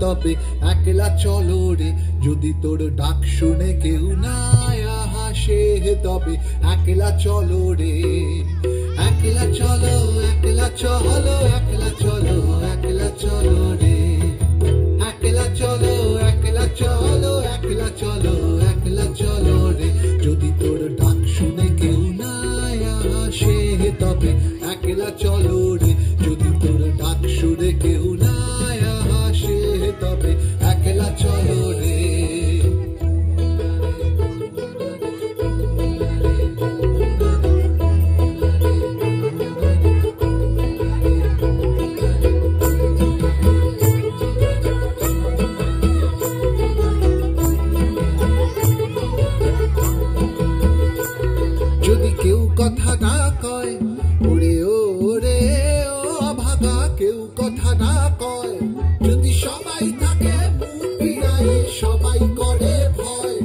তবে একলা চলো রে, যদি তোর ডাক শুনে কেউ না হাসে তবে একলা চলো রে। একলা চলো, একলা চলো, একলা চলো, একলা চলো রে। একলা চলো, একলা চলো, একলা চলো, একলা চলো রে, যদি তোর ডাক শুনে কেউ না আসে তবে একলা চলো রে, যদি তোর ডাক শুনে কেউ না আসে তবে একলা চলো রে। যদি কেউ কথা না কয় ওরে ওরে ও ভাগা, কেউ কথা না কয়, যদি সবাই থাকে মুখ ফিরায়ে সবাই করে ভয়,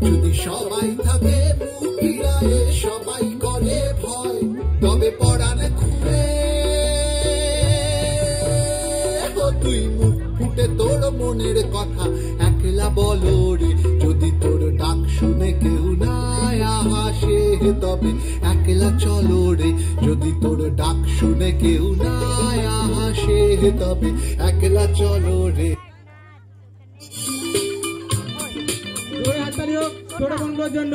যদি সবাই থাকে মুখ ফিরায়ে সবাই করে ভয়, তবে পরাণে খুলে তুই মুখ ফুটে তোর মনের কথা একলা বলো রে, যদি তোর ডাক শুনে কেউ না আসে তবে একলা চলো রে, যদি তোর ডাক শুনে কেউ না আসে তবে একলা চলো রে। হাততালি হোক ছোট বন্ধুর জন্য।